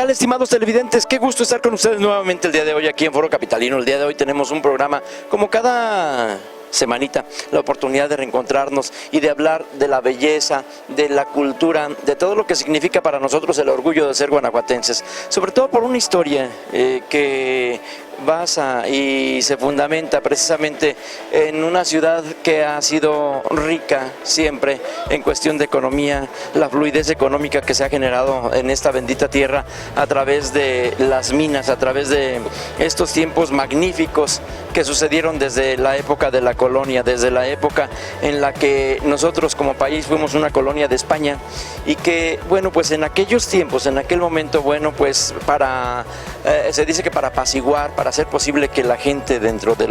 tal, estimados televidentes? Qué gusto estar con ustedes nuevamente el día de hoy aquí en Foro Capitalino. El día de hoy tenemos un programa como cada semanita, la oportunidad de reencontrarnos y de hablar de la belleza, de la cultura, de todo lo que significa para nosotros el orgullo de ser guanajuatenses, sobre todo por una historia que basa y se fundamenta precisamente en una ciudad que ha sido rica siempre en cuestión de economía, la fluidez económica que se ha generado en esta bendita tierra a través de las minas, a través de estos tiempos magníficos que sucedieron desde la época de la colonia, desde la época en la que nosotros como país fuimos una colonia de España y que, bueno, pues en aquellos tiempos, en aquel momento, bueno, pues se dice que para apaciguar, para hacer posible que la gente dentro de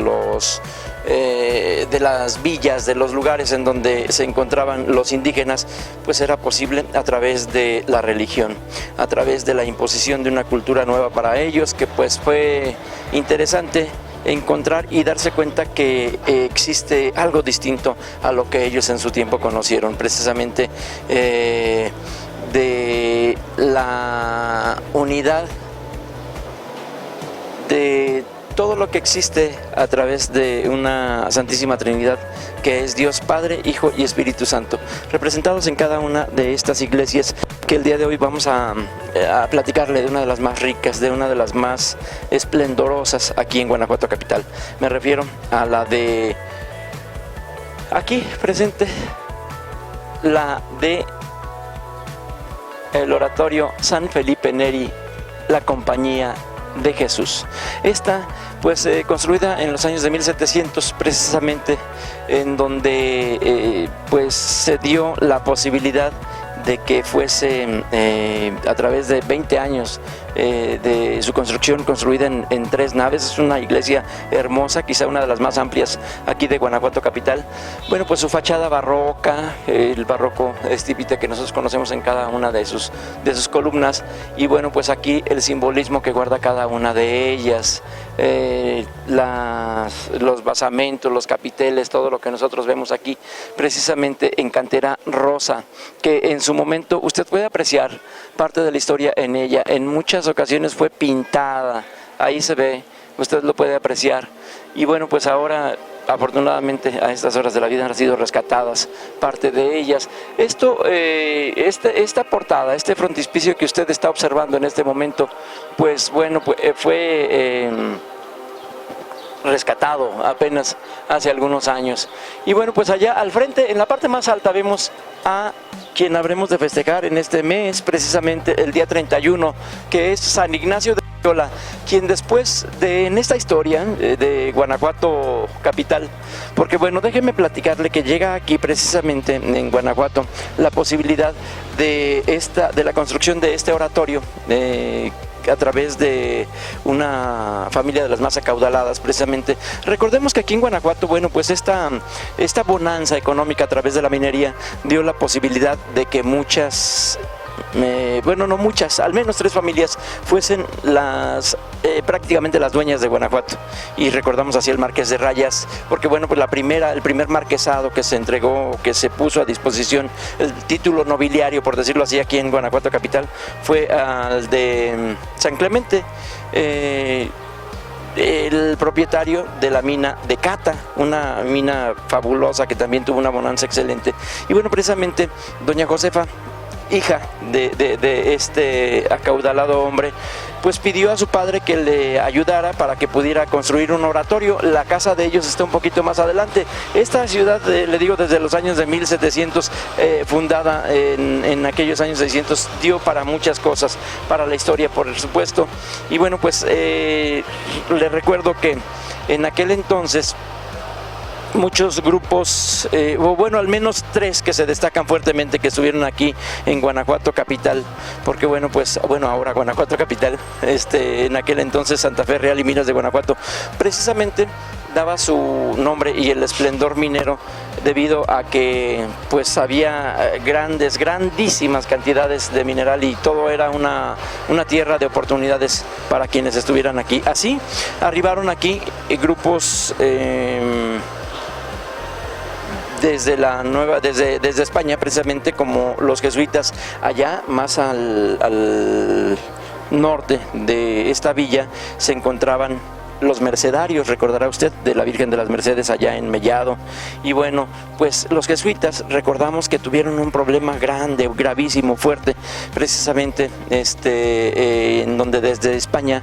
de las villas, de los lugares en donde se encontraban los indígenas, pues era posible a través de la religión, a través de la imposición de una cultura nueva para ellos, que pues fue interesante encontrar y darse cuenta que existe algo distinto a lo que ellos en su tiempo conocieron, precisamente de la unidad de todo lo que existe a través de una Santísima Trinidad, que es Dios Padre, Hijo y Espíritu Santo, representados en cada una de estas iglesias, que el día de hoy vamos a platicarle de una de las más ricas, de una de las más esplendorosas aquí en Guanajuato capital. Me refiero a la de aquí presente, la de el oratorio San Felipe Neri, la Compañía de Jesús. Esta pues construida en los años de 1700 precisamente, en donde pues se dio la posibilidad de que fuese a través de 20 años de su construcción, construida en 3 naves. Es una iglesia hermosa, quizá una de las más amplias aquí de Guanajuato capital. Bueno, pues su fachada barroca, el barroco estípite que nosotros conocemos en cada una de sus columnas, y bueno, pues aquí el simbolismo que guarda cada una de ellas, los basamentos, los capiteles, todo lo que nosotros vemos aquí precisamente en cantera rosa, que en su momento usted puede apreciar parte de la historia en ella. En muchas ocasiones fue pintada, ahí se ve, usted lo puede apreciar, y bueno, pues ahora afortunadamente a estas horas de la vida han sido rescatadas parte de ellas. Esta portada, este frontispicio que usted está observando en este momento, pues bueno, fue rescatado apenas hace algunos años. Y bueno, pues allá al frente, en la parte más alta, vemos a quien habremos de festejar en este mes, precisamente el día 31, que es San Ignacio de Loyola, quien después en esta historia de Guanajuato capital, porque bueno, déjeme platicarle que llega aquí precisamente en Guanajuato la posibilidad de la construcción de este oratorio a través de una familia de las más acaudaladas precisamente. Recordemos que aquí en Guanajuato, bueno, pues esta bonanza económica a través de la minería dio la posibilidad de que muchas, bueno, no muchas, al menos 3 familias fuesen prácticamente las dueñas de Guanajuato. Y recordamos así el Marqués de Rayas, porque bueno, pues el primer marquesado que se entregó, que se puso a disposición, el título nobiliario, por decirlo así, aquí en Guanajuato capital, fue al de San Clemente, el propietario de la mina de Cata, una mina fabulosa que también tuvo una bonanza excelente. Y bueno, precisamente doña Josefa, hija de este acaudalado hombre, pues pidió a su padre que le ayudara para que pudiera construir un oratorio. La casa de ellos está un poquito más adelante. Esta ciudad, le digo, desde los años de 1700, fundada en aquellos años 600, dio para muchas cosas, para la historia, por supuesto. Y bueno, pues le recuerdo que en aquel entonces muchos grupos, o bueno, al menos 3 que se destacan fuertemente, que estuvieron aquí en Guanajuato capital, porque bueno, pues bueno, ahora Guanajuato capital, en aquel entonces Santa Fe Real y Minas de Guanajuato, precisamente daba su nombre y el esplendor minero debido a que pues había grandísimas cantidades de mineral, y todo era una tierra de oportunidades para quienes estuvieran aquí. Así arribaron aquí grupos desde España, precisamente, como los jesuitas allá más al norte de esta villa se encontraban los mercedarios, recordará usted, de la Virgen de las Mercedes allá en Mellado. Y bueno, pues los jesuitas recordamos que tuvieron un problema grande, gravísimo, fuerte, precisamente en donde desde España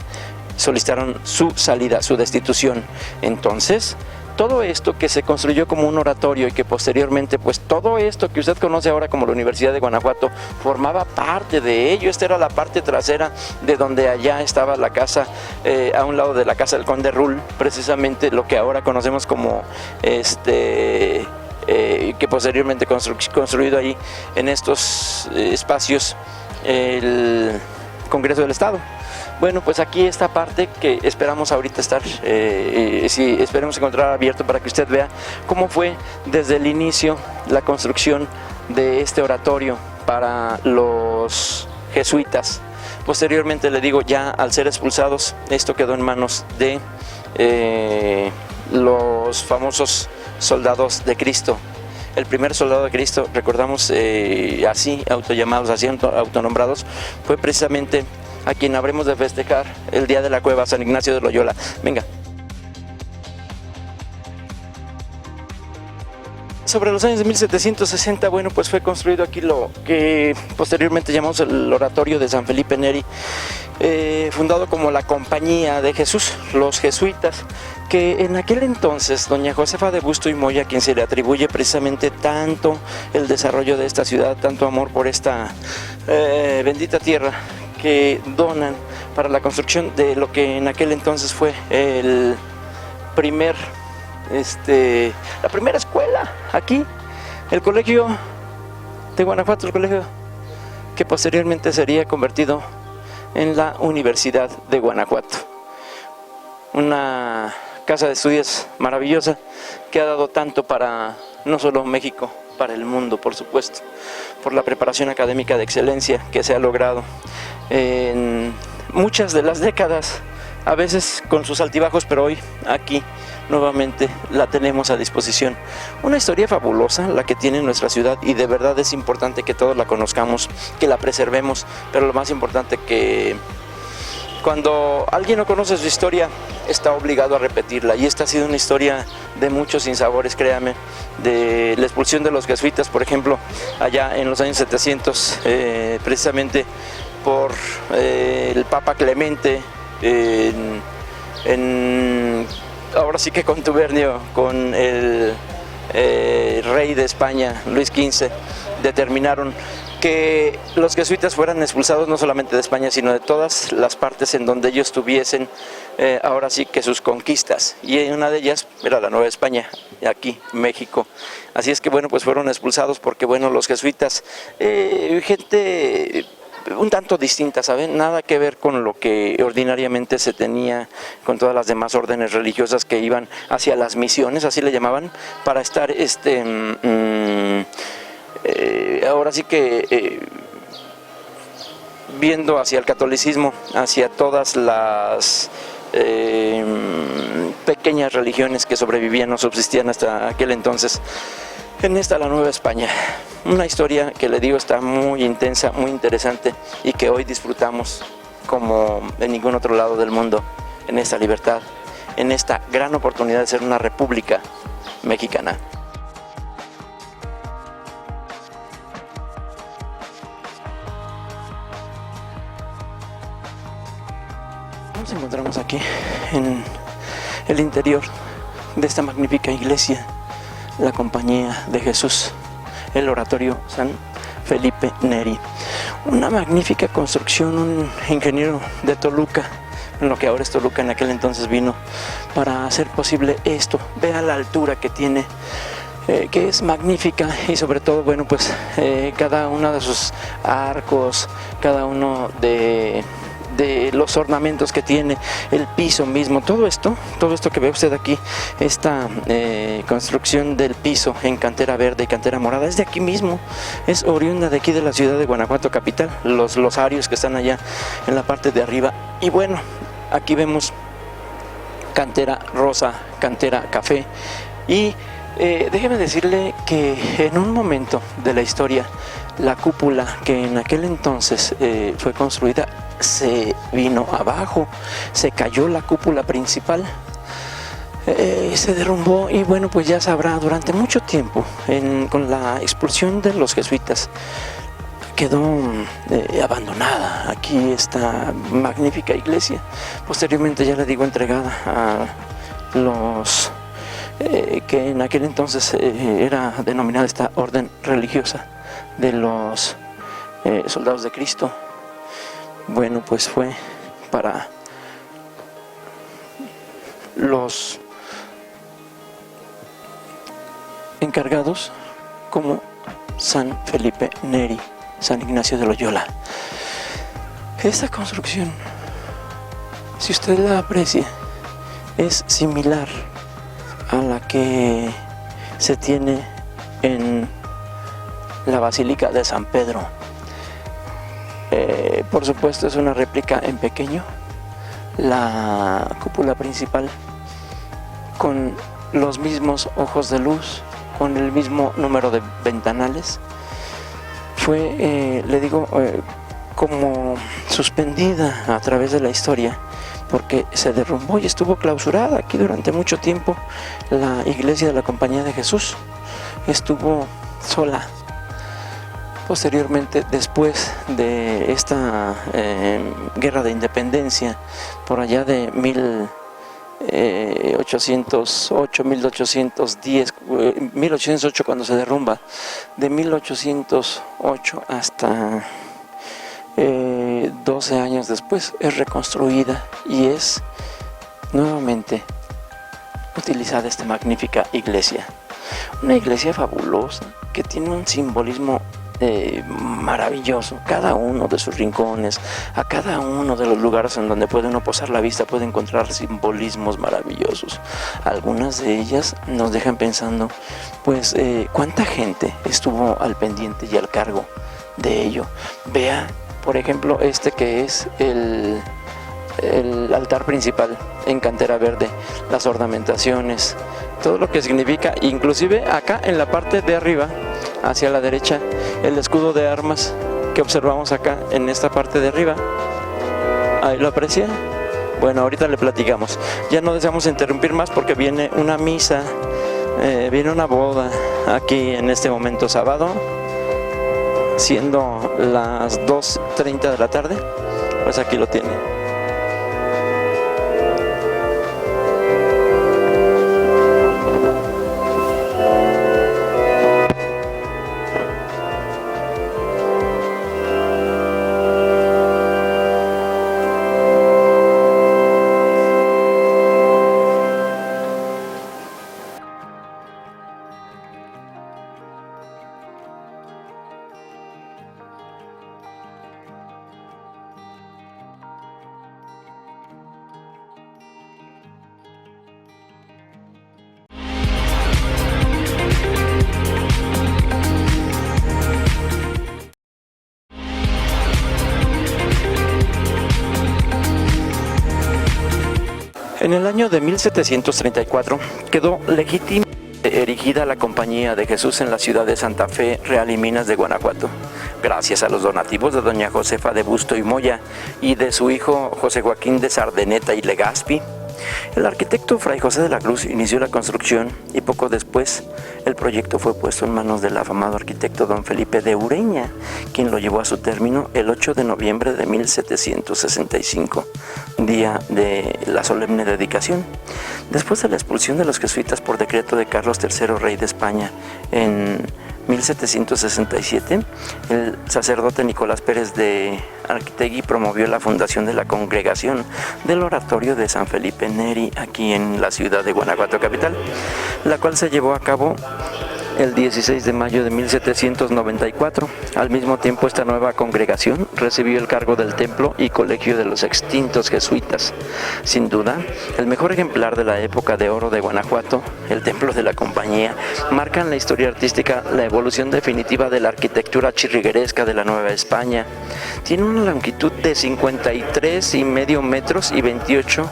solicitaron su salida, su destitución. Entonces, todo esto que se construyó como un oratorio y que posteriormente, pues todo esto que usted conoce ahora como la Universidad de Guanajuato, formaba parte de ello. Esta era la parte trasera de donde allá estaba la casa, a un lado de la casa del Conde Rull, precisamente lo que ahora conocemos como que posteriormente construido ahí en estos espacios el Congreso del Estado. Bueno, pues aquí esta parte que esperamos ahorita estar, esperemos encontrar abierto para que usted vea cómo fue desde el inicio la construcción de este oratorio para los jesuitas. Posteriormente, le digo, ya al ser expulsados, esto quedó en manos de los famosos soldados de Cristo. El primer soldado de Cristo, recordamos, así autollamados, así autonombrados, fue precisamente a quien habremos de festejar el Día de la Cueva, San Ignacio de Loyola. Venga. Sobre los años de 1760, bueno, pues fue construido aquí lo que posteriormente llamamos el Oratorio de San Felipe Neri, fundado como la Compañía de Jesús, los jesuitas, que en aquel entonces doña Josefa de Busto y Moya, a quien se le atribuye precisamente tanto el desarrollo de esta ciudad, tanto amor por esta bendita tierra, que donan para la construcción de lo que en aquel entonces fue la primera escuela aquí, el colegio de Guanajuato, el colegio que posteriormente sería convertido en la Universidad de Guanajuato. Una casa de estudios maravillosa que ha dado tanto para no solo México, para el mundo, por supuesto, por la preparación académica de excelencia que se ha logrado en muchas de las décadas, a veces con sus altibajos, pero hoy aquí nuevamente la tenemos a disposición. Una historia fabulosa la que tiene nuestra ciudad, y de verdad es importante que todos la conozcamos, que la preservemos, pero lo más importante, que cuando alguien no conoce su historia está obligado a repetirla, y esta ha sido una historia de muchos sinsabores, créame, de la expulsión de los jesuitas, por ejemplo, allá en los años 700, precisamente por el Papa Clemente, ahora sí que contubernio con el rey de España, Luis XV, determinaron que los jesuitas fueran expulsados no solamente de España, sino de todas las partes en donde ellos tuviesen ahora sí que sus conquistas, y una de ellas era la Nueva España, aquí, México. Así es que bueno, pues fueron expulsados porque bueno, los jesuitas, gente un tanto distinta, ¿saben? Nada que ver con lo que ordinariamente se tenía con todas las demás órdenes religiosas que iban hacia las misiones, así le llamaban, para estar ahora sí que viendo hacia el catolicismo, hacia todas las pequeñas religiones que sobrevivían o subsistían hasta aquel entonces. En esta, la Nueva España, una historia que le digo está muy intensa, muy interesante, y que hoy disfrutamos como en ningún otro lado del mundo, en esta libertad, en esta gran oportunidad de ser una república mexicana. Nos encontramos aquí en el interior de esta magnífica iglesia, la Compañía de Jesús, el Oratorio San Felipe Neri. Una magnífica construcción, un ingeniero de Toluca, en lo que ahora es Toluca, en aquel entonces vino para hacer posible esto. Vea la altura que tiene, que es magnífica, y sobre todo, bueno, pues cada uno de sus arcos, cada uno de los ornamentos que tiene, el piso mismo, todo esto que ve usted aquí, esta construcción del piso en cantera verde y cantera morada, es de aquí mismo, es oriunda de aquí de la ciudad de Guanajuato capital, los losarios que están allá en la parte de arriba. Y bueno, aquí vemos cantera rosa, cantera café, y déjeme decirle que en un momento de la historia, la cúpula que en aquel entonces fue construida se vino abajo, se cayó la cúpula principal, se derrumbó y bueno, pues ya sabrá, durante mucho tiempo, con la expulsión de los jesuitas, quedó abandonada aquí esta magnífica iglesia. Posteriormente, ya le digo, entregada a los que en aquel entonces era denominada esta orden religiosa de los soldados de Cristo. Bueno, pues fue para los encargados como San Felipe Neri, San Ignacio de Loyola. Esta construcción, si usted la aprecia, es similar a la que se tiene en la Basílica de San Pedro. Por supuesto, es una réplica en pequeño. La cúpula principal con los mismos ojos de luz, con el mismo número de ventanales, fue, le digo, como suspendida a través de la historia, porque se derrumbó y estuvo clausurada aquí durante mucho tiempo. La iglesia de la Compañía de Jesús estuvo sola. Posteriormente, después de esta guerra de independencia, por allá de 1808, 1810, 1808 cuando se derrumba, de 1808 hasta 12 años después es reconstruida y es nuevamente utilizada esta magnífica iglesia. Una iglesia fabulosa que tiene un simbolismo maravilloso. Cada uno de sus rincones, a cada uno de los lugares en donde puede uno posar la vista, puede encontrar simbolismos maravillosos. Algunas de ellas nos dejan pensando, pues, cuánta gente estuvo al pendiente y al cargo de ello. Vea, por ejemplo, este que es el altar principal en cantera verde, las ornamentaciones, todo lo que significa, inclusive acá en la parte de arriba, hacia la derecha, el escudo de armas que observamos acá en esta parte de arriba. ¿Ahí lo aprecia? Bueno, ahorita le platicamos. Ya no deseamos interrumpir más porque viene una misa, viene una boda aquí en este momento sábado, siendo las 2:30 de la tarde. Pues aquí lo tiene. En el año de 1734 quedó legítimamente erigida la Compañía de Jesús en la ciudad de Santa Fe, Real y Minas de Guanajuato, gracias a los donativos de doña Josefa de Busto y Moya y de su hijo José Joaquín de Sardeneta y Legazpi. El arquitecto Fray José de la Cruz inició la construcción y poco después el proyecto fue puesto en manos del afamado arquitecto don Felipe de Ureña, quien lo llevó a su término el 8 de noviembre de 1765, día de la solemne dedicación. Después de la expulsión de los jesuitas por decreto de Carlos III, rey de España, en 1767, el sacerdote Nicolás Pérez de Arquitegui promovió la fundación de la congregación del oratorio de San Felipe Neri aquí en la ciudad de Guanajuato capital, la cual se llevó a cabo el 16 de mayo de 1794. Al mismo tiempo, esta nueva congregación recibió el cargo del templo y colegio de los extintos jesuitas. Sin duda, el mejor ejemplar de la época de oro de Guanajuato, el templo de la Compañía, marca en la historia artística la evolución definitiva de la arquitectura chirrigueresca de la Nueva España. Tiene una longitud de 53,5 metros y 28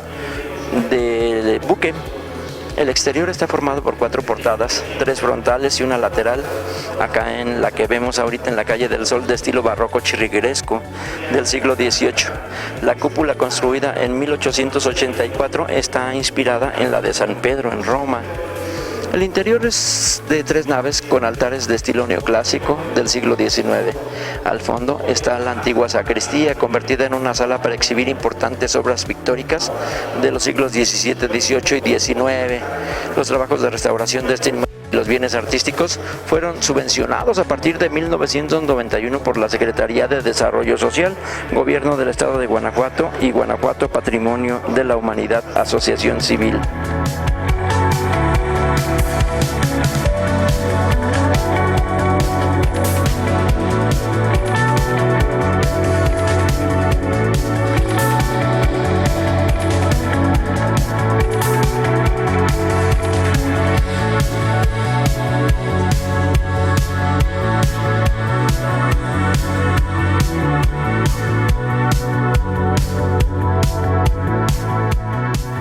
de buque. El exterior está formado por 4 portadas, 3 frontales y una lateral, acá en la que vemos ahorita en la calle del Sol, de estilo barroco chirrigueresco del siglo XVIII. La cúpula, construida en 1884, está inspirada en la de San Pedro en Roma. El interior es de 3 naves con altares de estilo neoclásico del siglo XIX. Al fondo está la antigua sacristía, convertida en una sala para exhibir importantes obras pictóricas de los siglos XVII, XVIII y XIX. Los trabajos de restauración de este inmueble y los bienes artísticos fueron subvencionados a partir de 1991 por la Secretaría de Desarrollo Social, Gobierno del Estado de Guanajuato y Guanajuato Patrimonio de la Humanidad, Asociación Civil.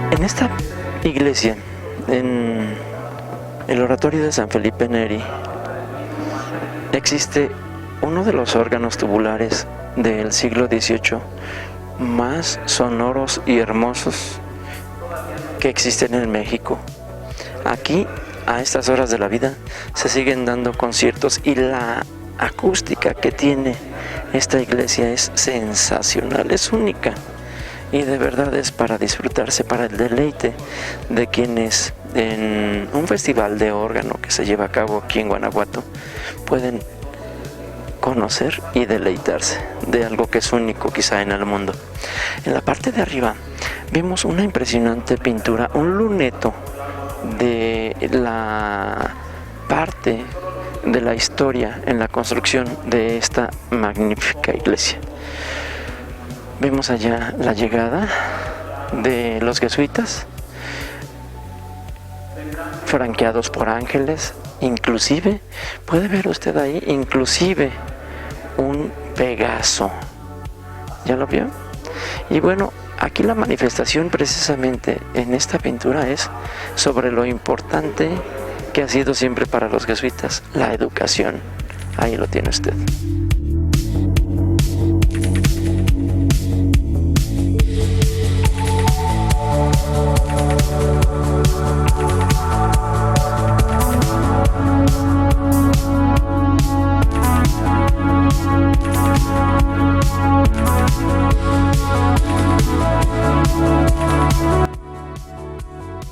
En esta iglesia, en el oratorio de San Felipe Neri, existe uno de los órganos tubulares del siglo XVIII más sonoros y hermosos que existen en México. Aquí, a estas horas de la vida, se siguen dando conciertos y la acústica que tiene esta iglesia es sensacional, es única. Y de verdad es para disfrutarse, para el deleite de quienes en un festival de órgano que se lleva a cabo aquí en Guanajuato pueden conocer y deleitarse de algo que es único quizá en el mundo. En la parte de arriba vemos una impresionante pintura, un luneto de la parte de la historia en la construcción de esta magnífica iglesia. Vemos allá la llegada de los jesuitas, franqueados por ángeles, inclusive, puede ver usted ahí, inclusive un Pegaso. ¿Ya lo vio? Y bueno, aquí la manifestación precisamente en esta pintura es sobre lo importante que ha sido siempre para los jesuitas, la educación. Ahí lo tiene usted.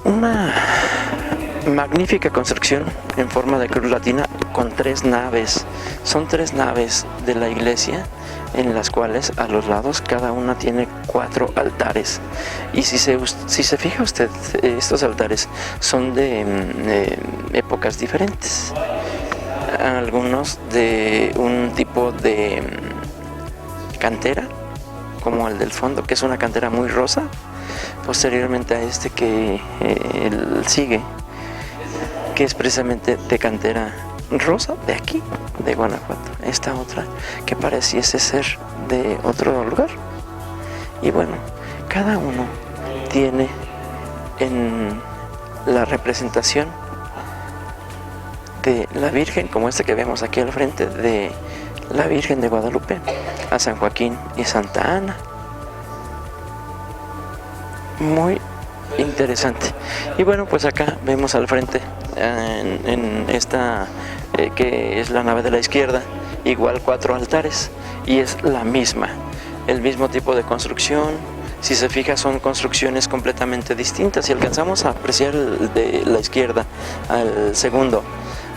Una magnífica construcción en forma de cruz latina con 3 naves. Son 3 naves de la iglesia en las cuales a los lados cada una tiene 4 altares. Y si se fija usted, estos altares son de épocas diferentes. Algunos de un tipo de cantera, como el del fondo, que es una cantera muy rosa. Posteriormente a este que sigue, que es precisamente de cantera rosa de aquí, de Guanajuato. Esta otra que pareciese ser de otro lugar. Y bueno, cada uno tiene en la representación de la Virgen, como este que vemos aquí al frente, de la Virgen de Guadalupe, a San Joaquín y Santa Ana. Muy interesante. Y bueno, pues acá vemos al frente en esta que es la nave de la izquierda, igual 4 altares, y es la misma, el mismo tipo de construcción. Si se fija, son construcciones completamente distintas. Si alcanzamos a apreciar el de la izquierda al segundo,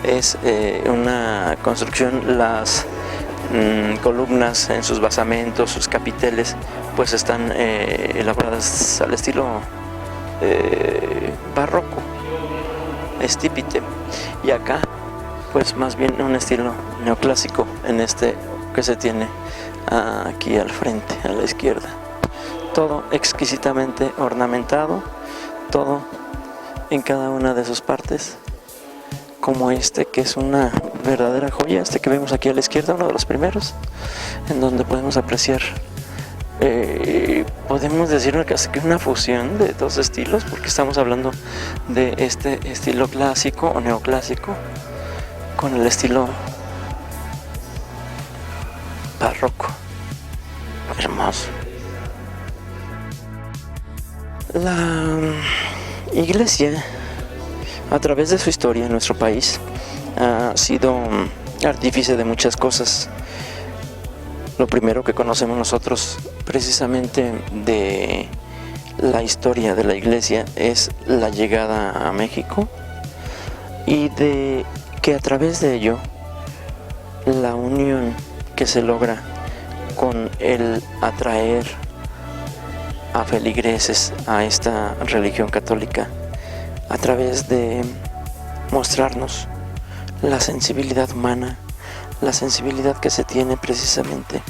es una construcción, las columnas en sus basamentos, sus capiteles, pues están elaboradas al estilo barroco, estípite, y acá pues más bien un estilo neoclásico en este que se tiene aquí al frente, a la izquierda. Todo exquisitamente ornamentado, todo en cada una de sus partes, como este que es una verdadera joya, este que vemos aquí a la izquierda, uno de los primeros, en donde podemos apreciar podemos decir casi que una fusión de dos estilos, porque estamos hablando de este estilo clásico o neoclásico con el estilo barroco. Hermoso. La iglesia, a través de su historia en nuestro país, ha sido artífice de muchas cosas. Lo primero que conocemos nosotros precisamente de la historia de la iglesia es la llegada a México, y de que a través de ello la unión que se logra con el atraer a feligreses a esta religión católica, a través de mostrarnos la sensibilidad humana, la sensibilidad que se tiene precisamente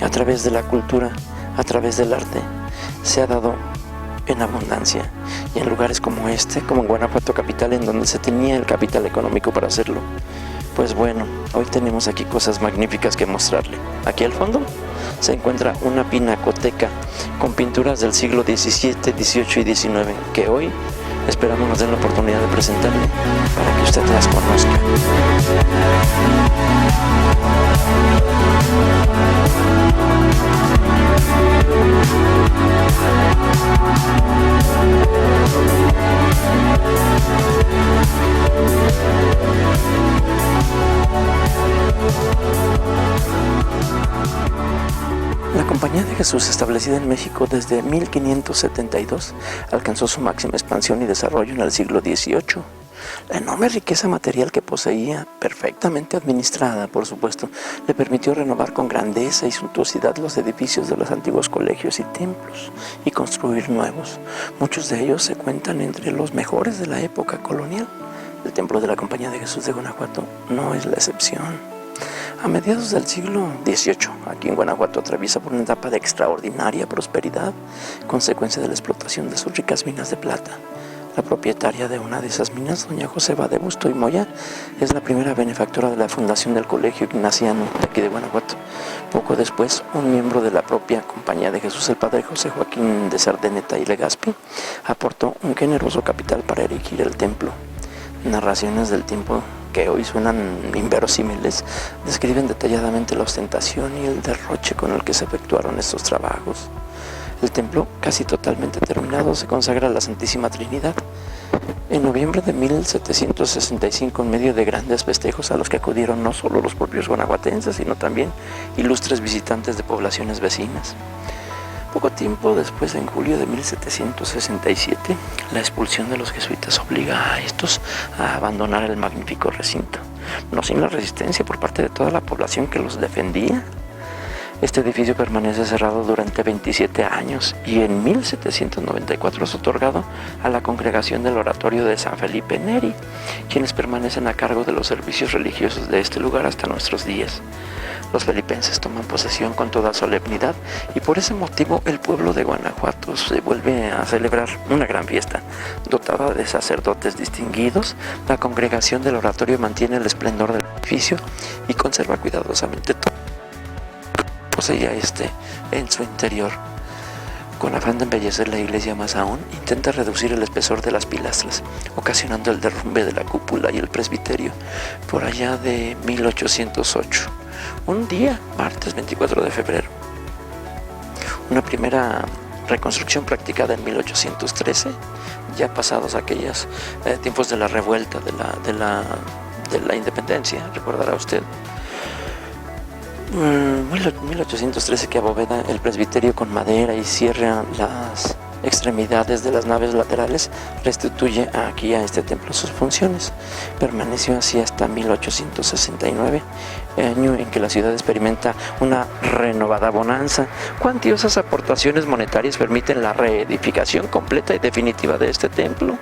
a través de la cultura, a través del arte, se ha dado en abundancia, y en lugares como este, como en Guanajuato capital, en donde se tenía el capital económico para hacerlo. Pues bueno, hoy tenemos aquí cosas magníficas que mostrarle. Aquí al fondo se encuentra una pinacoteca con pinturas del siglo XVII, XVIII y XIX, que hoy esperamos nos den la oportunidad de presentarle para que usted las conozca. La Compañía de Jesús, establecida en México desde 1572, alcanzó su máxima expansión y desarrollo en el siglo XVIII. La enorme riqueza material que poseía, perfectamente administrada, por supuesto, le permitió renovar con grandeza y suntuosidad los edificios de los antiguos colegios y templos y construir nuevos. Muchos de ellos se cuentan entre los mejores de la época colonial. El templo de la Compañía de Jesús de Guanajuato no es la excepción. A mediados del siglo XVIII, aquí en Guanajuato atraviesa por una etapa de extraordinaria prosperidad, consecuencia de la explotación de sus ricas minas de plata. La propietaria de una de esas minas, doña Josefa de Busto y Moya, es la primera benefactora de la fundación del Colegio Ignaciano de aquí de Guanajuato. Poco después, un miembro de la propia Compañía de Jesús, el padre José Joaquín de Sardeneta y Legazpi, aportó un generoso capital para erigir el templo. Narraciones del tiempo que hoy suenan inverosímiles describen detalladamente la ostentación y el derroche con el que se efectuaron estos trabajos. El templo, casi totalmente terminado, se consagra a la Santísima Trinidad. En noviembre de 1765, en medio de grandes festejos a los que acudieron no solo los propios guanajuatenses, sino también ilustres visitantes de poblaciones vecinas. Poco tiempo después, en julio de 1767, la expulsión de los jesuitas obliga a estos a abandonar el magnífico recinto, no sin la resistencia por parte de toda la población que los defendía. Este edificio permanece cerrado durante 27 años y en 1794 es otorgado a la congregación del Oratorio de San Felipe Neri, quienes permanecen a cargo de los servicios religiosos de este lugar hasta nuestros días. Los felipenses toman posesión con toda solemnidad y por ese motivo el pueblo de Guanajuato se vuelve a celebrar una gran fiesta. Dotada de sacerdotes distinguidos, la congregación del oratorio mantiene el esplendor del edificio y conserva cuidadosamente todo poseía en su interior. Con afán de embellecer la iglesia más aún, intenta reducir el espesor de las pilastras, ocasionando el derrumbe de la cúpula y el presbiterio por allá de 1808. Un día, martes 24 de febrero. Una primera reconstrucción practicada en 1813, ya pasados aquellos tiempos de la revuelta de la independencia, recordará usted. 1813, que aboveda el presbiterio con madera y cierra las extremidades de las naves laterales, restituye aquí a este templo sus funciones. Permaneció así hasta 1869, año en que la ciudad experimenta una renovada bonanza. Cuantiosas aportaciones monetarias permiten la reedificación completa y definitiva de este templo.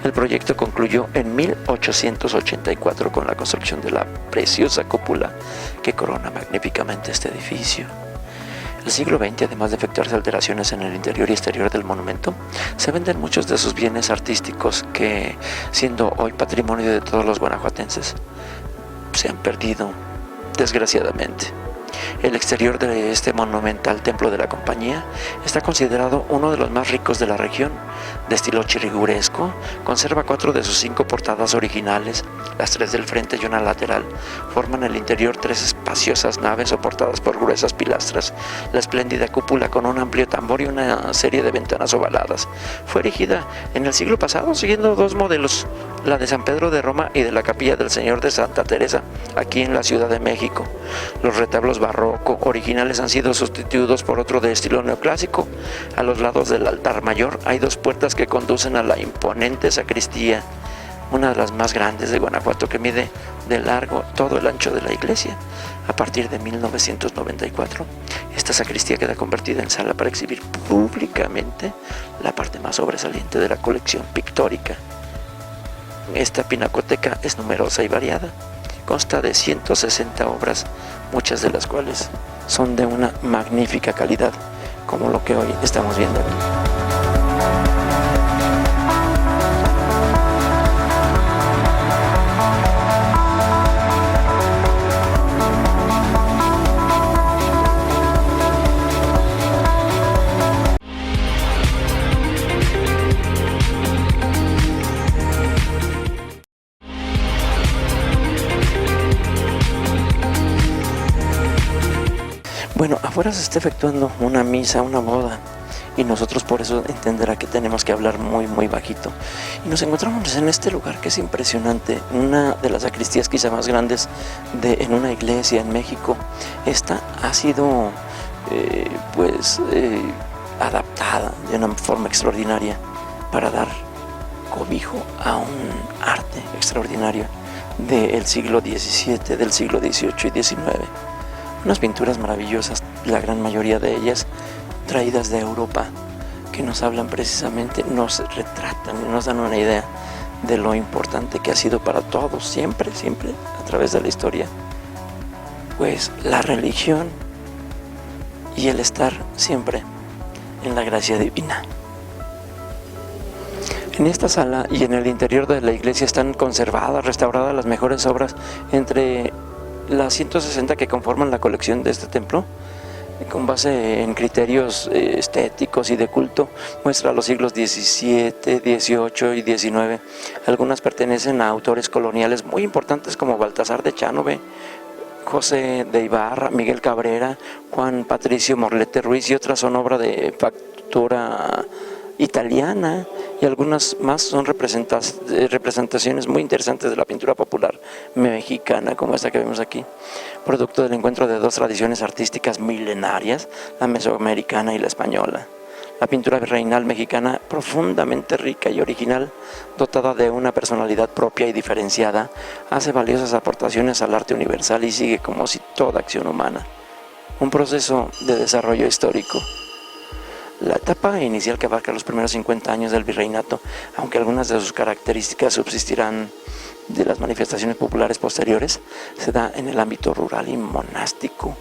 El proyecto concluyó en 1884 con la construcción de la preciosa cúpula que corona magníficamente este edificio. El siglo XX, además de efectuarse alteraciones en el interior y exterior del monumento, se venden muchos de sus bienes artísticos que, siendo hoy patrimonio de todos los guanajuatenses, se han perdido, desgraciadamente. El exterior de este monumental templo de la compañía está considerado uno de los más ricos de la región, de estilo chirriguresco. Conserva 4 de sus 5 portadas originales, las 3 del frente y una lateral. Forman el interior 3 espaciosas naves soportadas por gruesas pilastras. La espléndida cúpula con un amplio tambor y una serie de ventanas ovaladas. Fue erigida en el siglo pasado siguiendo 2 modelos, la de San Pedro de Roma y de la capilla del Señor de Santa Teresa, aquí en la Ciudad de México. Los retablos barroco originales han sido sustituidos por otro de estilo neoclásico. A los lados del altar mayor hay 2 puertas que conducen a la imponente sacristía, una de las más grandes de Guanajuato, que mide de largo todo el ancho de la iglesia. A partir de 1994, esta sacristía queda convertida en sala para exhibir públicamente la parte más sobresaliente de la colección pictórica. Esta pinacoteca es numerosa y variada. Consta de 160 obras, muchas de las cuales son de una magnífica calidad, como lo que hoy estamos viendo aquí. Bueno, afuera se está efectuando una misa, una boda, y nosotros por eso entenderá que tenemos que hablar muy bajito. Y nos encontramos en este lugar que es impresionante, una de las sacristías quizá más grandes en una iglesia en México. Esta ha sido adaptada de una forma extraordinaria para dar cobijo a un arte extraordinario del siglo XVII, del siglo XVIII y XIX. Unas pinturas maravillosas, la gran mayoría de ellas traídas de Europa, que nos hablan precisamente, nos retratan y nos dan una idea de lo importante que ha sido para todos, siempre, a través de la historia, pues la religión y el estar siempre en la gracia divina. En esta sala y en el interior de la iglesia están conservadas, restauradas las mejores obras entre las 160 que conforman la colección de este templo, con base en criterios estéticos y de culto. Muestra los siglos XVII, XVIII y XIX. Algunas pertenecen a autores coloniales muy importantes como Baltasar de Chanove, José de Ibarra, Miguel Cabrera, Juan Patricio Morlete Ruiz, y otras son obra de factura italiana, y algunas más son representaciones muy interesantes de la pintura popular mexicana, como esta que vemos aquí, producto del encuentro de 2 tradiciones artísticas milenarias, la mesoamericana y la española. La pintura virreinal mexicana, profundamente rica y original, dotada de una personalidad propia y diferenciada, hace valiosas aportaciones al arte universal y sigue, como si toda acción humana, un proceso de desarrollo histórico. La etapa inicial, que abarca los primeros 50 años del virreinato, aunque algunas de sus características subsistirán de las manifestaciones populares posteriores, se da en el ámbito rural y monástico.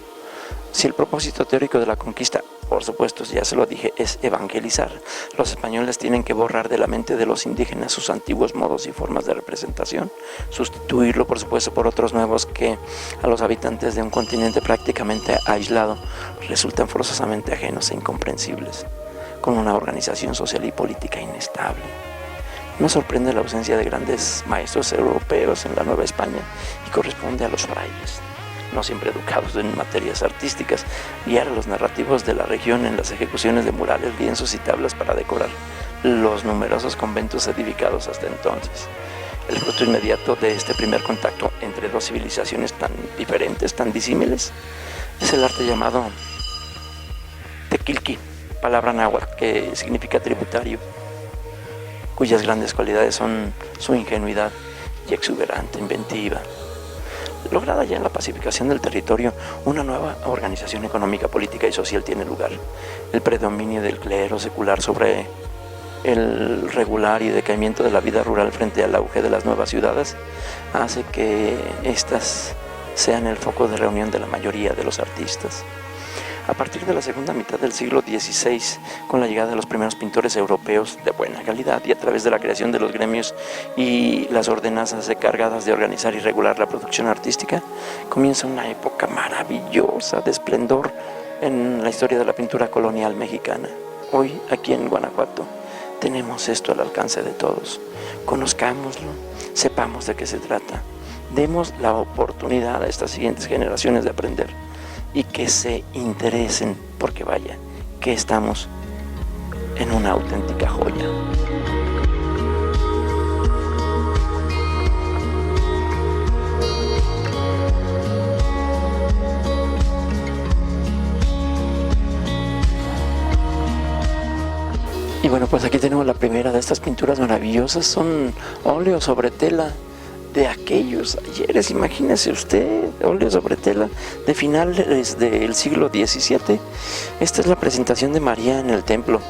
Si el propósito teórico de la conquista, por supuesto, ya se lo dije, es evangelizar, los españoles tienen que borrar de la mente de los indígenas sus antiguos modos y formas de representación, sustituirlo, por supuesto, por otros nuevos que a los habitantes de un continente prácticamente aislado resultan forzosamente ajenos e incomprensibles, con una organización social y política inestable. No sorprende la ausencia de grandes maestros europeos en la Nueva España y corresponde a los frailes, no siempre educados en materias artísticas, guiar a los narrativos de la región en las ejecuciones de murales, lienzos y tablas para decorar los numerosos conventos edificados hasta entonces. El fruto inmediato de este primer contacto entre 2 civilizaciones tan diferentes, tan disímiles, es el arte llamado tequilqui, palabra náhuatl que significa tributario, cuyas grandes cualidades son su ingenuidad y exuberante inventiva. Lograda ya la pacificación del territorio, una nueva organización económica, política y social tiene lugar. El predominio del clero secular sobre el regular y decaimiento de la vida rural frente al auge de las nuevas ciudades hace que éstas sean el foco de reunión de la mayoría de los artistas. A partir de la segunda mitad del siglo XVI, con la llegada de los primeros pintores europeos de buena calidad y a través de la creación de los gremios y las ordenanzas encargadas de organizar y regular la producción artística, comienza una época maravillosa de esplendor en la historia de la pintura colonial mexicana. Hoy, aquí en Guanajuato, tenemos esto al alcance de todos. Conozcámoslo, sepamos de qué se trata, demos la oportunidad a estas siguientes generaciones de aprender y que se interesen, porque vaya, que estamos en una auténtica joya. Y bueno, pues aquí tenemos la primera de estas pinturas maravillosas, son óleos sobre tela de aquellos ayeres, imagínese usted, óleos sobre tela de finales del siglo XVII. Esta es la presentación de María en el templo.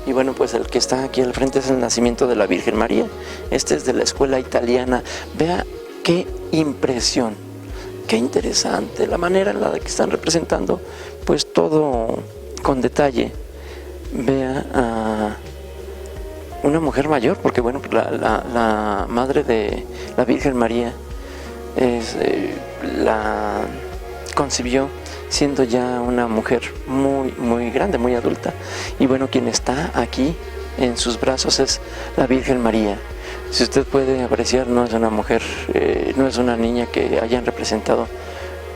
Y bueno, pues el que está aquí al frente es el nacimiento de la Virgen María. Este es de la escuela italiana. Vea qué impresión, qué interesante la manera en la que están representando, pues todo con detalle. Vea a una mujer mayor, porque bueno, la madre de la Virgen María la concibió siendo ya una mujer muy grande, muy adulta. Y bueno, quien está aquí en sus brazos es la Virgen María. Si usted puede apreciar, no es una mujer, no es una niña que hayan representado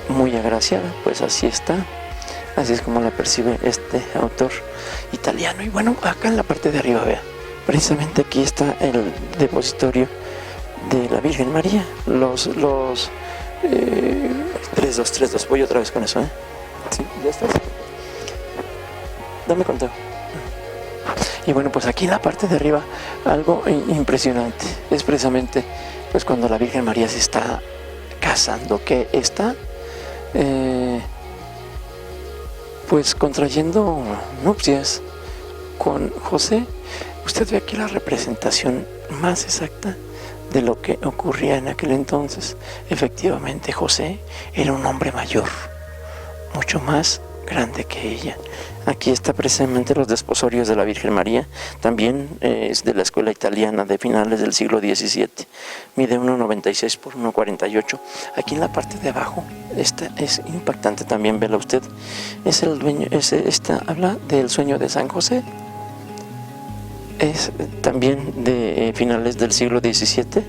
muy agraciada, pues así está. Así es como la percibe este autor italiano. Y bueno, acá en la parte de arriba, vea, precisamente aquí está el depositorio de la Virgen María. 3-2, voy otra vez con eso, ¿sí? ¿Ya estás? Dame conteo. Y bueno, pues aquí en la parte de arriba, algo impresionante, es precisamente pues cuando la Virgen María se está casando, que está pues contrayendo nupcias con José. Usted ve aquí la representación más exacta de lo que ocurría en aquel entonces. Efectivamente, José era un hombre mayor, mucho más grande que ella. Aquí está precisamente los desposorios de la Virgen María. También es de la escuela italiana de finales del siglo XVII. Mide 1,96 por 1,48. Aquí en la parte de abajo, esta es impactante también, vela usted. Es el dueño, esta habla del sueño de San José. Es también de finales del siglo XVII,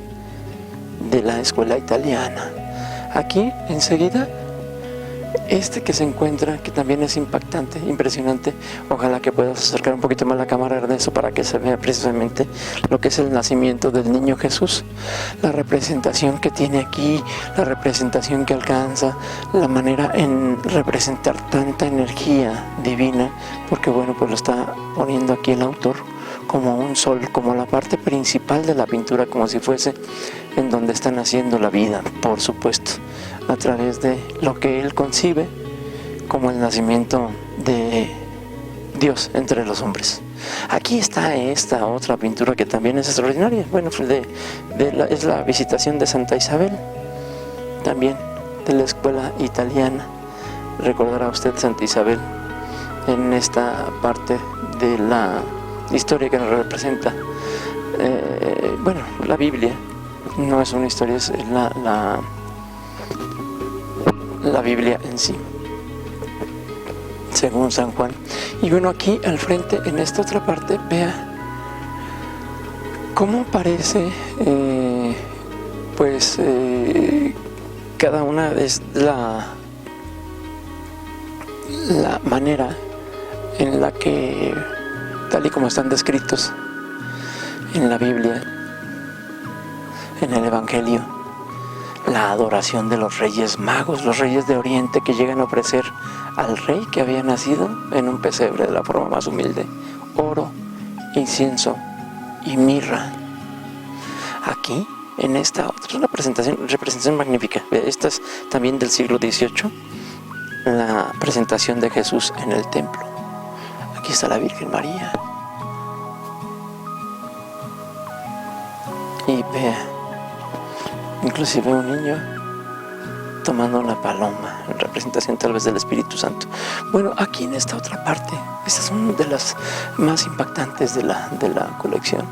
de la escuela italiana. Aquí enseguida este que se encuentra, que también es impactante, impresionante. Ojalá que puedas acercar un poquito más la cámara, Ernesto, para que se vea precisamente lo que es el nacimiento del niño Jesús. La representación que tiene aquí, la representación que alcanza, la manera en representar tanta energía divina, porque bueno, pues lo está poniendo aquí el autor como un sol, como la parte principal de la pintura, como si fuese en donde está naciendo la vida, por supuesto, a través de lo que él concibe como el nacimiento de Dios entre los hombres. Aquí está esta otra pintura que también es extraordinaria. Bueno, es la Visitación de Santa Isabel, también de la escuela italiana. Recordará usted Santa Isabel en esta parte de la historia que nos representa. Bueno, la Biblia no es una historia, es la Biblia en sí, según San Juan. Y bueno, aquí al frente, en esta otra parte, vea cómo aparece cada una es la manera en la que, tal y como están descritos en la Biblia, en el Evangelio, la adoración de los reyes magos, los reyes de Oriente, que llegan a ofrecer al rey que había nacido en un pesebre de la forma más humilde, oro, incienso y mirra. Aquí, en esta otra, es una representación magnífica. Esta es también del siglo XVIII, la presentación de Jesús en el templo. Aquí está la Virgen María. Y vea, inclusive un niño tomando una paloma, en representación tal vez del Espíritu Santo. Bueno, aquí en esta otra parte, estas son de las más impactantes de la colección,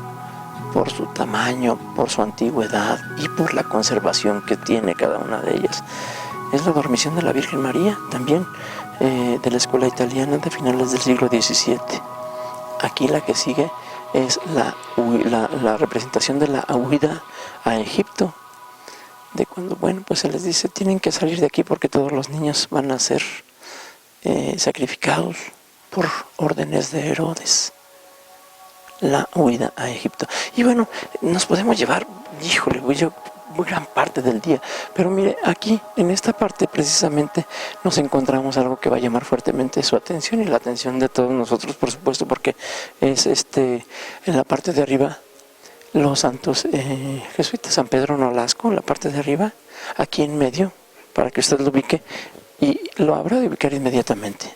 por su tamaño, por su antigüedad y por la conservación que tiene cada una de ellas. Es la Dormición de la Virgen María, también de la escuela italiana de finales del siglo XVII. Aquí la que sigue es la representación de la huida a Egipto, de cuando, bueno, pues se les dice, tienen que salir de aquí porque todos los niños van a ser sacrificados por órdenes de Herodes. La huida a Egipto. Y bueno, nos podemos llevar, híjole, muy gran parte del día, pero mire, aquí en esta parte precisamente nos encontramos algo que va a llamar fuertemente su atención y la atención de todos nosotros, por supuesto, porque es en la parte de arriba los santos jesuitas, San Pedro Nolasco, en la parte de arriba, aquí en medio, para que usted lo ubique, y lo habrá de ubicar inmediatamente.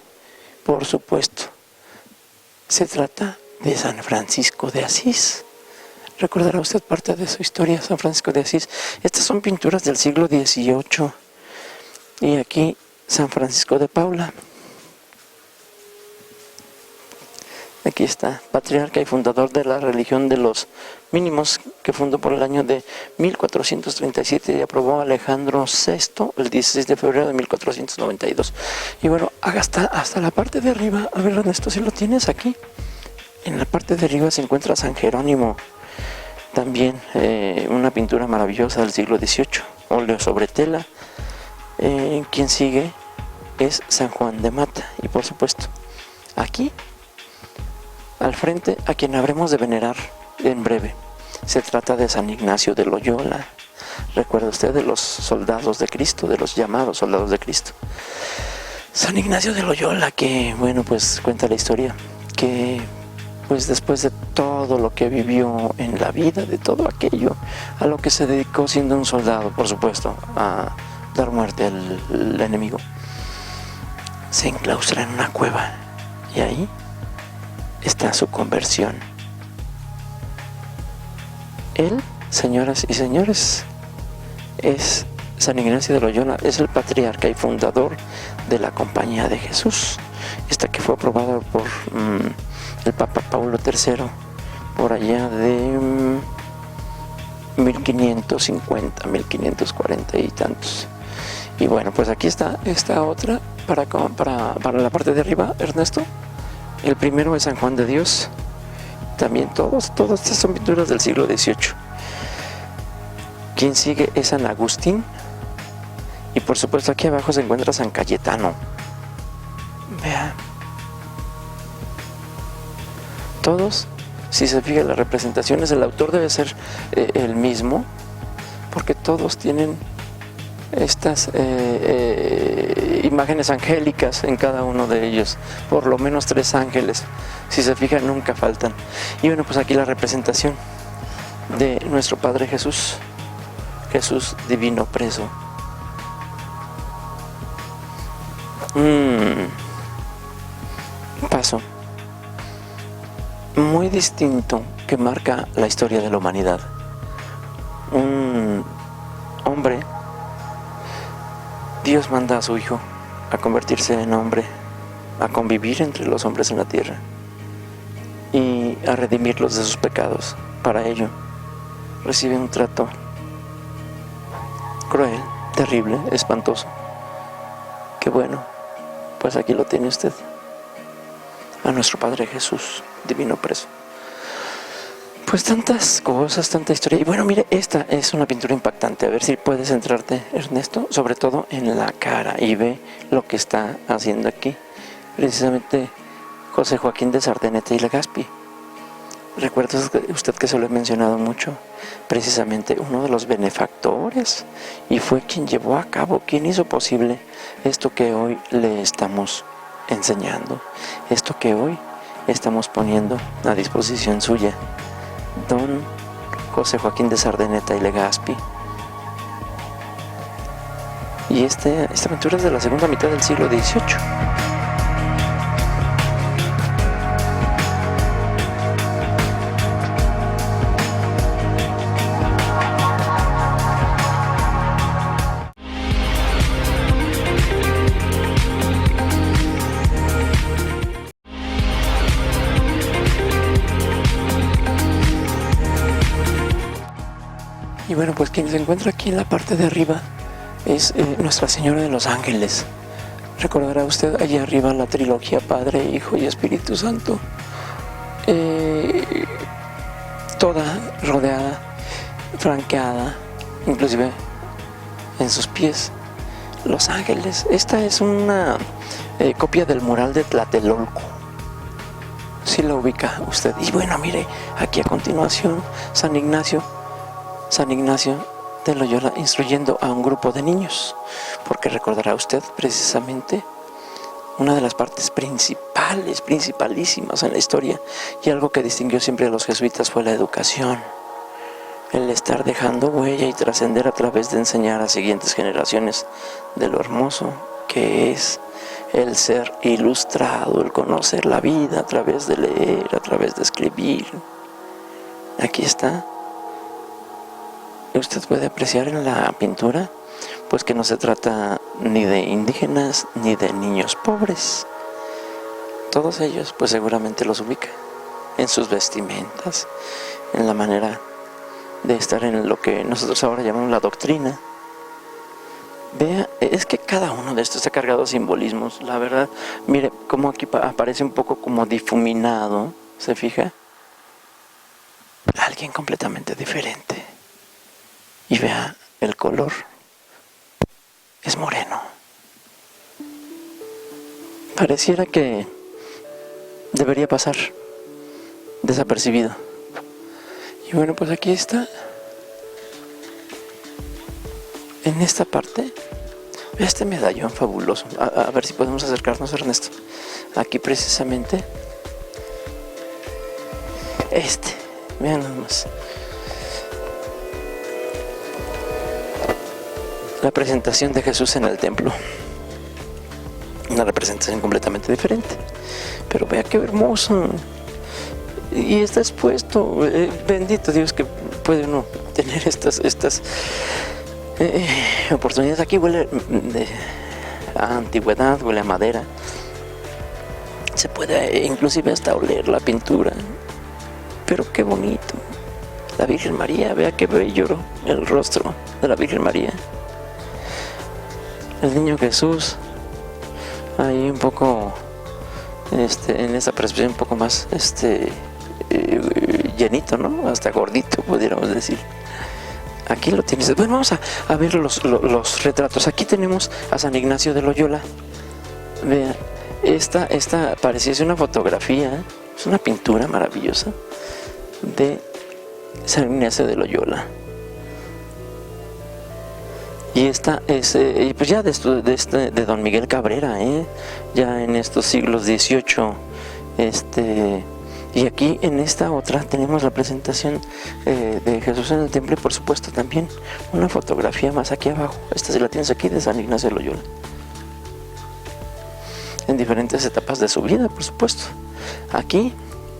Por supuesto, se trata de San Francisco de Asís. Recordará usted parte de su historia, San Francisco de Asís. Estas son pinturas del siglo XVIII. Y aquí San Francisco de Paula. Aquí está, patriarca y fundador de la religión de los mínimos, que fundó por el año de 1437 y aprobó Alejandro VI el 16 de febrero de 1492. Y bueno, hasta la parte de arriba, a ver Ernesto, si lo tienes aquí. En la parte de arriba se encuentra San Jerónimo, también una pintura maravillosa del siglo XVIII, óleo sobre tela. Quien sigue es San Juan de Mata, y por supuesto, aquí, al frente, a quien habremos de venerar en breve. Se trata de San Ignacio de Loyola. ¿Recuerda usted de los soldados de Cristo, de los llamados soldados de Cristo? San Ignacio de Loyola, que, bueno, pues cuenta la historia, que pues después de todo lo que vivió en la vida, de todo aquello, a lo que se dedicó siendo un soldado, por supuesto, a dar muerte al enemigo, se enclaustra en una cueva, y ahí está su conversión. Él, señoras y señores, es San Ignacio de Loyola, es el patriarca y fundador de la Compañía de Jesús, esta que fue aprobada por el Papa Paulo III por allá de 1550, 1540 y tantos. Y bueno, pues aquí está esta otra para la parte de arriba, Ernesto. El primero es San Juan de Dios. También todas estas son pinturas del siglo XVIII. Quien sigue es San Agustín. Y por supuesto aquí abajo se encuentra San Cayetano. Vea. Todos, si se fija las representaciones, el autor debe ser el mismo, porque todos tienen estas imágenes angélicas en cada uno de ellos, por lo menos 3 ángeles, si se fijan nunca faltan. Y bueno, pues aquí la representación de nuestro Padre Jesús, Jesús divino preso. Paso muy distinto que marca la historia de la humanidad. Un hombre, Dios manda a su Hijo a convertirse en hombre, a convivir entre los hombres en la tierra y a redimirlos de sus pecados. Para ello recibe un trato cruel, terrible, espantoso. Que bueno, pues aquí lo tiene usted, a nuestro Padre Jesús divino preso. Pues tantas cosas, tanta historia. Y bueno, mire, esta es una pintura impactante. A ver si puedes centrarte, Ernesto, sobre todo en la cara, y ve lo que está haciendo aquí precisamente José Joaquín de Sardeneta y Legazpi. Recuerda usted que se lo he mencionado mucho, precisamente uno de los benefactores, y fue quien llevó a cabo, quien hizo posible esto que hoy le estamos enseñando, esto que hoy estamos poniendo a disposición suya, don José Joaquín de Sardeneta y Legazpi. Y esta pintura es de la segunda mitad del siglo XVIII. Y bueno, pues quien se encuentra aquí en la parte de arriba es Nuestra Señora de los Ángeles. Recordará usted allí arriba la trilogía Padre, Hijo y Espíritu Santo, toda rodeada, franqueada, inclusive en sus pies, los ángeles. Esta es una copia del mural de Tlatelolco, si lo ubica usted. Y bueno, mire, aquí a continuación San Ignacio de Loyola instruyendo a un grupo de niños, porque recordará usted precisamente una de las partes principalísimas en la historia, y algo que distinguió siempre a los jesuitas fue la educación, el estar dejando huella y trascender a través de enseñar a siguientes generaciones de lo hermoso que es el ser ilustrado, el conocer la vida a través de leer, a través de escribir. Aquí está. Usted puede apreciar en la pintura pues que no se trata ni de indígenas ni de niños pobres. Todos ellos pues seguramente los ubica en sus vestimentas, en la manera de estar en lo que nosotros ahora llamamos la doctrina. Vea, es que cada uno de estos está cargado de simbolismos, la verdad. Mire cómo aquí aparece un poco como difuminado, ¿se fija? Alguien completamente diferente. Y vea el color, es moreno. Pareciera que debería pasar desapercibido. Y bueno, pues aquí está. En esta parte, este medallón fabuloso. A ver si podemos acercarnos, Ernesto. Aquí precisamente. Vean nada más. La presentación de Jesús en el templo. Una representación completamente diferente. Pero vea qué hermoso. Y está expuesto. Bendito Dios que puede uno tener estas oportunidades. Aquí huele a antigüedad, huele a madera. Se puede inclusive hasta oler la pintura. Pero qué bonito. La Virgen María, vea qué bello el rostro de la Virgen María. El niño Jesús, ahí un poco, en esa percepción un poco más, llenito, ¿no? Hasta gordito, pudiéramos decir. Aquí lo tienes. Bueno, vamos a ver los retratos. Aquí tenemos a San Ignacio de Loyola. Vea, esta pareciese una fotografía, es una pintura maravillosa de San Ignacio de Loyola. Y esta es, pues ya de Don Miguel Cabrera, ya en estos siglos XVIII, y aquí en esta otra tenemos la presentación de Jesús en el templo, y por supuesto también una fotografía más aquí abajo. Esta sí la tienes aquí, de San Ignacio de Loyola, en diferentes etapas de su vida, por supuesto. Aquí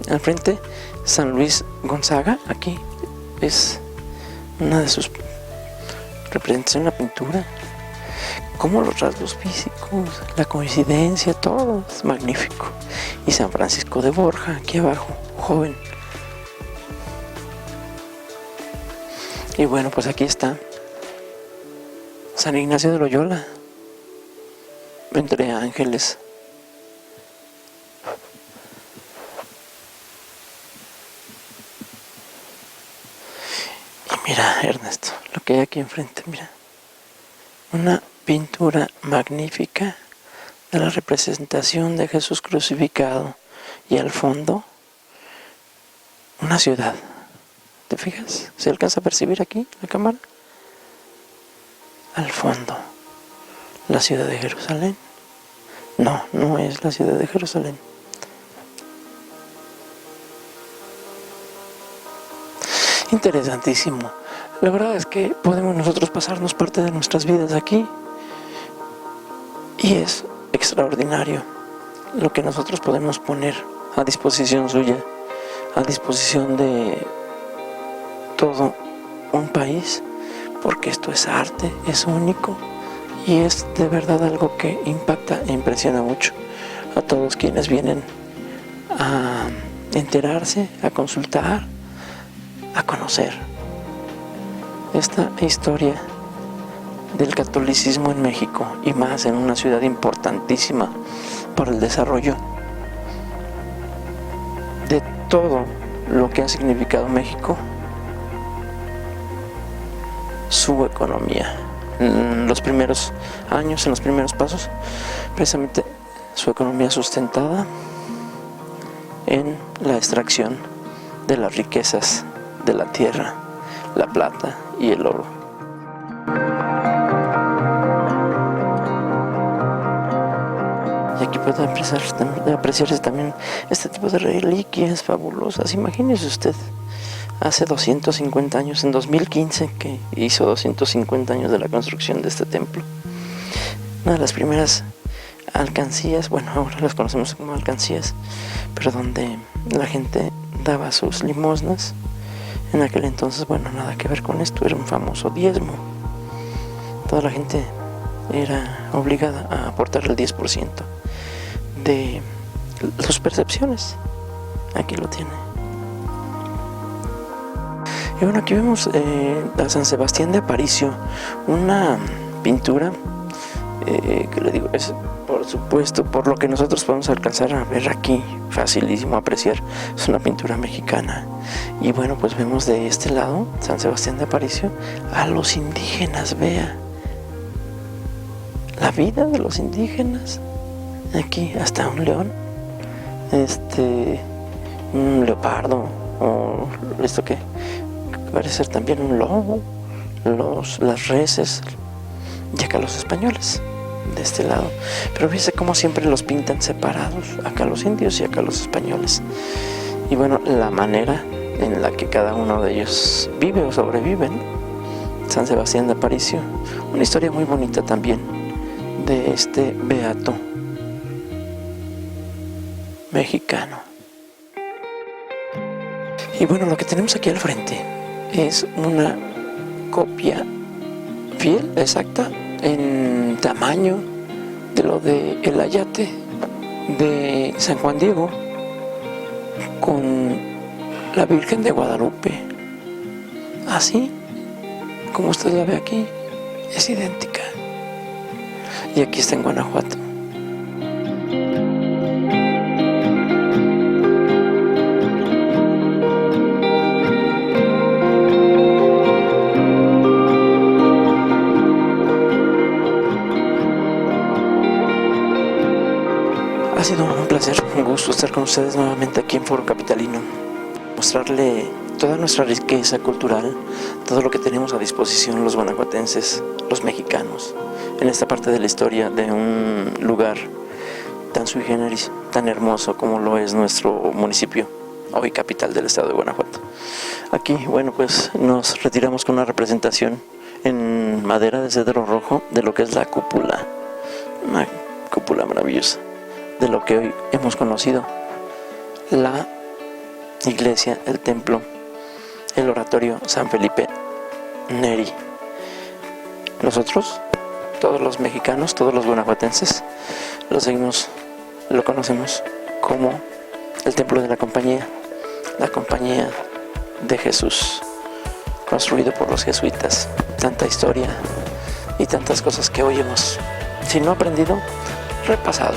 al frente San Luis Gonzaga, aquí es una de sus representación, la pintura, como los rasgos físicos, la coincidencia, todo es magnífico. Y San Francisco de Borja, aquí abajo, joven. Y bueno, pues aquí está San Ignacio de Loyola, entre ángeles. Mira, Ernesto, lo que hay aquí enfrente, mira. Una pintura magnífica de la representación de Jesús crucificado. Y al fondo, una ciudad. ¿Te fijas? ¿Se alcanza a percibir aquí la cámara? Al fondo, la ciudad de Jerusalén. No, no es la ciudad de Jerusalén. Interesantísimo. La verdad es que podemos nosotros pasarnos parte de nuestras vidas aquí, y es extraordinario lo que nosotros podemos poner a disposición suya, a disposición de todo un país, porque esto es arte, es único, y es de verdad algo que impacta e impresiona mucho a todos quienes vienen a enterarse, a consultar, a conocer. esta historia del catolicismo en México, y más en una ciudad importantísima para el desarrollo de todo lo que ha significado México, su economía. En los primeros años, en los primeros pasos, precisamente su economía sustentada en la extracción de las riquezas de la tierra, la plata y el oro. Y aquí puede apreciarse también este tipo de reliquias fabulosas. Imagínese usted, hace 250 años, en 2015, que hizo 250 años de la construcción de este templo. Una de las primeras alcancías, bueno, ahora las conocemos como alcancías, pero donde la gente daba sus limosnas. En aquel entonces, bueno, nada que ver con esto, era un famoso diezmo. Toda la gente era obligada a aportar el 10% de sus percepciones. Aquí lo tiene. Y bueno, aquí vemos a San Sebastián de Aparicio, una pintura que le digo, es por supuesto, por lo que nosotros podemos alcanzar a ver aquí, facilísimo apreciar, es una pintura mexicana. Y bueno, pues vemos de este lado, San Sebastián de Aparicio, a los indígenas, vea la vida de los indígenas. Aquí hasta un león, un leopardo, o esto que parece ser también un lobo, las reses, y acá los españoles de este lado. Pero fíjense cómo siempre los pintan separados, acá los indios y acá los españoles. Y bueno, la manera en la que cada uno de ellos vive o sobrevive, ¿no? San Sebastián de Aparicio, una historia muy bonita también de este beato mexicano. Y bueno, lo que tenemos aquí al frente es una copia fiel, exacta, en tamaño de lo de el ayate de San Juan Diego con la Virgen de Guadalupe. Así como usted la ve aquí, es idéntica. Y aquí está en Guanajuato. Ha sido un placer, un gusto estar con ustedes nuevamente aquí en Foro Capitalino, mostrarle toda nuestra riqueza cultural, todo lo que tenemos a disposición los guanajuatenses, los mexicanos, en esta parte de la historia de un lugar tan sui generis, tan hermoso como lo es nuestro municipio, hoy capital del estado de Guanajuato. Aquí, bueno, pues nos retiramos con una representación en madera de cedro rojo de lo que es la cúpula, una cúpula maravillosa, de lo que hoy hemos conocido, la iglesia, el templo, el oratorio San Felipe Neri. Nosotros, todos los mexicanos, todos los guanajuatenses, lo conocemos como el templo de la compañía de Jesús, construido por los jesuitas. Tanta historia y tantas cosas que hoy hemos, si no aprendido, repasado.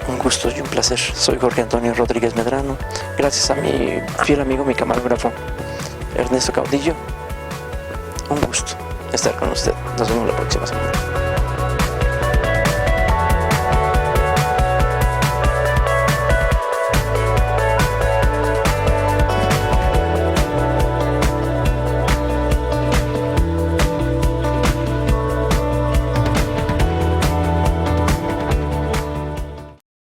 Un gusto y un placer. Soy Jorge Antonio Rodríguez Medrano. Gracias a mi fiel amigo, mi camarógrafo Ernesto Caudillo. Un gusto estar con usted. Nos vemos la próxima semana.